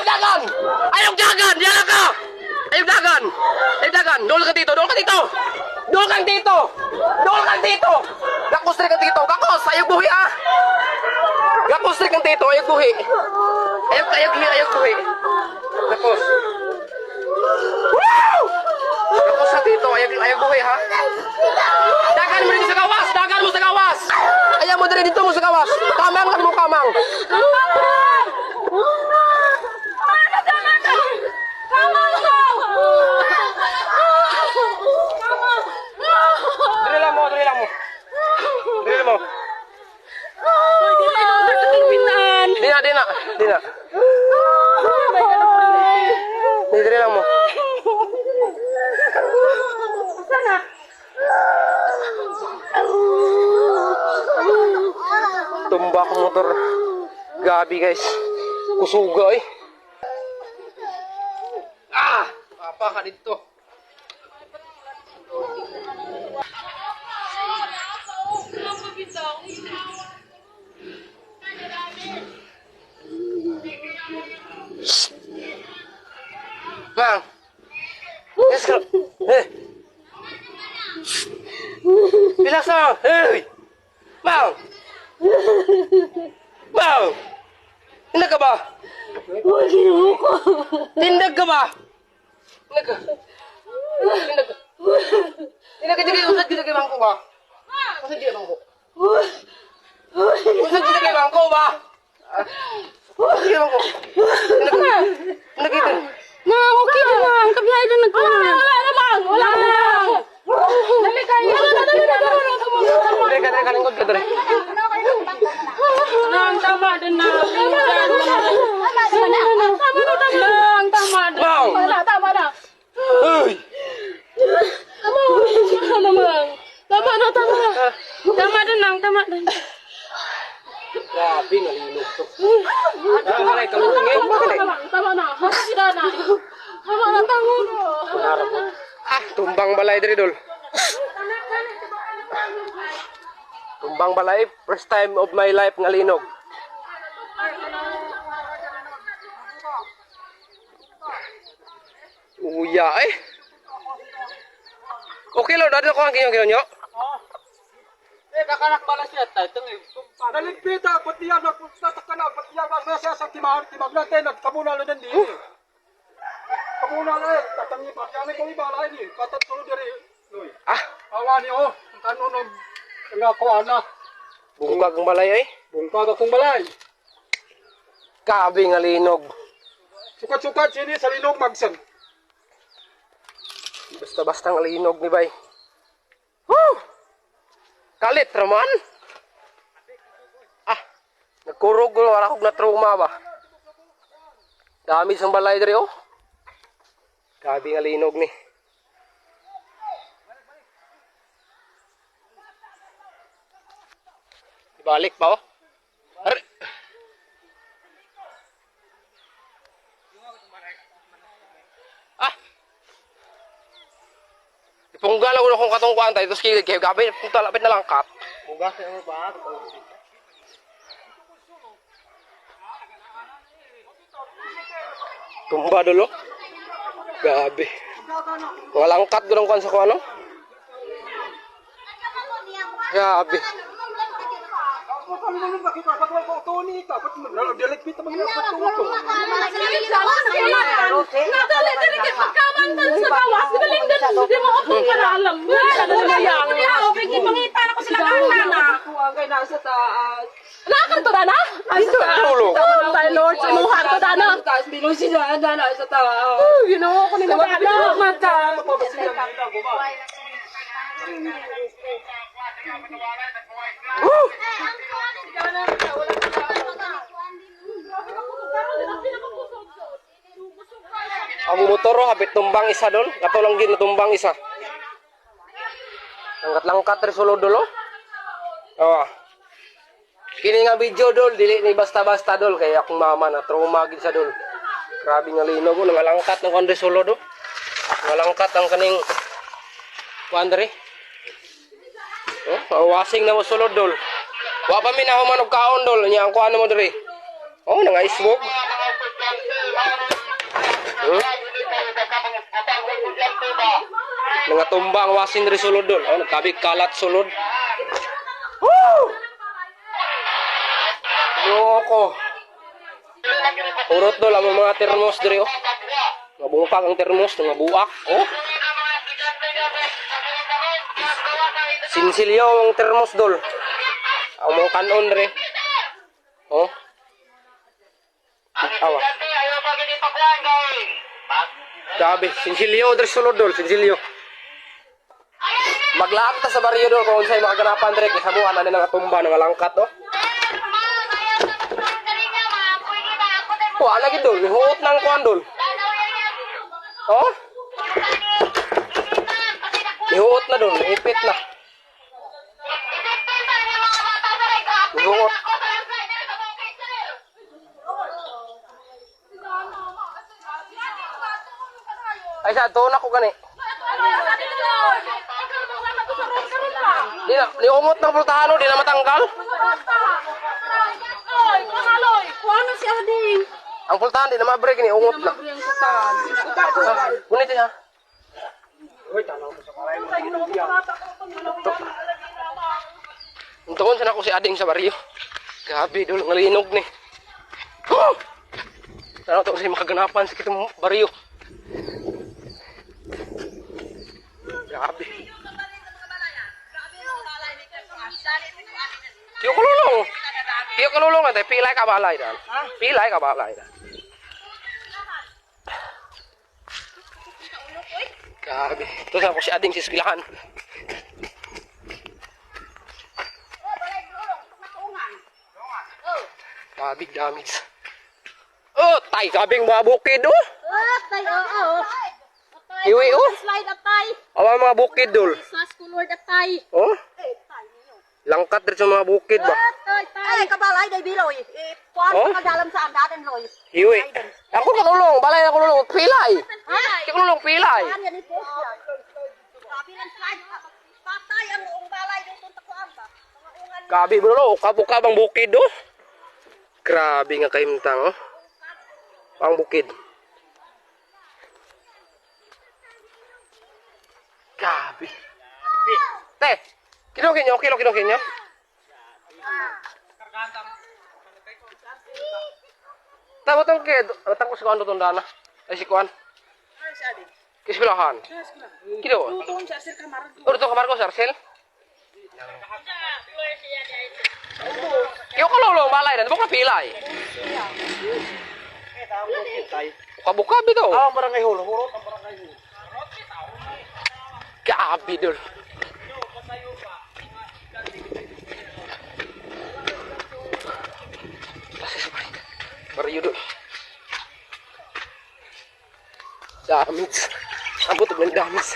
dagan! Ayaw dagan! Yan ka! Ayaw dagan! Ayaw dagan! Dol ka dito! Dol ka dito! Dol ka dito! Dol ka dito! Gakos rin ka dito! Gakos! Ayaw buhi ah! Gakos rin ka dito! Ayaw buhi! Ayaw buhi! Gakos! Woo! Gakos sa dito! Ayaw buhi ha! Dagan mo rin sa gawas! Dagan mo sa gawas! Ayaw mo rin dito mo sa gawas! Kamang kan mo kamang! Dali lang mo. Di na. Dali lang mo. Tumbak motor. Gabi guys. Kusuga eh. Apa ka dito? Bang. Yes, go. Bilas na. Hey. Bang. Tindag ka ba? Tindag ka ba? Tindag ka. Usad kita kay bangko ba? Usad kita bangko ba? Tindag kita. Okay lang. Kabihay lang nagkuha. Wala naman. Dali kayo. Dali ka lingkod ka dali. Tama din na. Tama na. Uy! Tama din. Grabe, nalilog to. Malay, kalulong eh. Tama na. Tama na. Tumbang balay dari dol. Tumbang balay, first time of my life nga linog. Uya eh. Okay lo, dado ko ang kinyo nyo. Nakanak balas siya tayo. Naligpita, patiyan na tatakana, patiyan na mesa sa timahar, timag natin, at kamuna na din din. Kamuna na eh, tatangi pa, kami kong ibalay ni, katatsulo diri. Awa niyo, ang kanunog, nga kuha na. Bungkag ang balay eh. Bungkag akong balay. Kabi nga linog. Sukat-sukat sini sa linog magsan. Basta-basta nga linog ni bay. Woo! Kalit raman. Nagkurog ko, wala kong na-trauma ba? Dami sa balay diri oh. Kabi nga linog ni. Ibalik pa oh. Ipunggal ako na kung katungkuan tayo, tapos kayo gabi, punta lapit na lang kat. Bugas na ba? Tumba dulu. Gabi. Mga langkat ko ng kuhan sa kuhan, no? Gabi. Nakakang to dana? Dito, tulog. By Lord, sa mukha to dana. Ginawa ko nila dana. Mata. Ang motor habit tumbang isa dol, katulong gin tumbang isa. Langkat-langkat ri sulod dol. Oh. Kini nga video dol, dili ni basta-basta dol kay akong mama na trauma gid sa dol. Grabe nga linog ko nangalangkat ng kondre sulod do. Ngalangkat ang kaning kuandre. Wasing na mo sulod dol. Wa pa mi na human og kaon dol, nya ang kuan mo diri. Oh, nanga ismog. Hmm? Mga tumba ang wasin rin sulod doon. Oh, nagkabig kalat sulod. Woo! Loko. Urot doon ang mga termos diri oh. Mabungkag ang termos, mga buak. Oh. Sinsilyo ang termos dol. Ang mga kanon diri. Oh. Awa. Sabi, sinsilyo diri sulod dol, sinsilyo. Maglaag ta sa baryo dol kung unsay makaganapan diri kay habuan na nga tumba nga langkat oh. Oh, ana gid dol, huot nang kuan dol. Oh? Ihuot na dol, ipit na. Ihuot. Ay sa tuon ako gani. Di na, liungot ng pultahan di na matanggal. Kuha si Ading. Ang pultahan di na ma-break ni ungot na. Gunit ha. Untukon sana ko si Ading sa baryo. Grabe dul ngalinog ni. Oh! Sana to kasi makaganapan sa kitong baryo. Grabe. Tiyo kululong. Tiyo kululong na tayo. Pilay ka balay dan. Pilay ka balay dan. Grabe. Ito sana ko si Ading sa eskwelahan. Grabe damage. Oh, tay kabing mga bukid oh. Atay, oo. Iwi oh. Slide atay. Awa mga bukid dol. Sas kulor atay. Oh. Langkat dito sa mga bukid ba? Ay, kabalay day biloy. Kuan Oh? magalam sa andaden loy. Iwi. Ako kanulong, balay ako kanulong, pilay. Ay, Di kanulong pilay. kuan yan ito. Sabi lang slide. Patay ang uong balay dito sa kuan ba. Mga ungan Grabe bro, ukab-ukab ang bukid oh. Grabe nga kaimtang oh. Ang bukid. Grabe. Te, kinugin nyo, kinugin nyo. Tapos kid, atang ko si Kuan itong dana. Ay si Kuan. Kiskulahan. Kino? O dito kamar ko, Sarcel? Yung kululong balay na, bukla pilay. Buka-buka bito. Ah, barangay holo, hurot ang barangay holo. Grabe dul. Baryo dul. Damage. Ambot ng damage.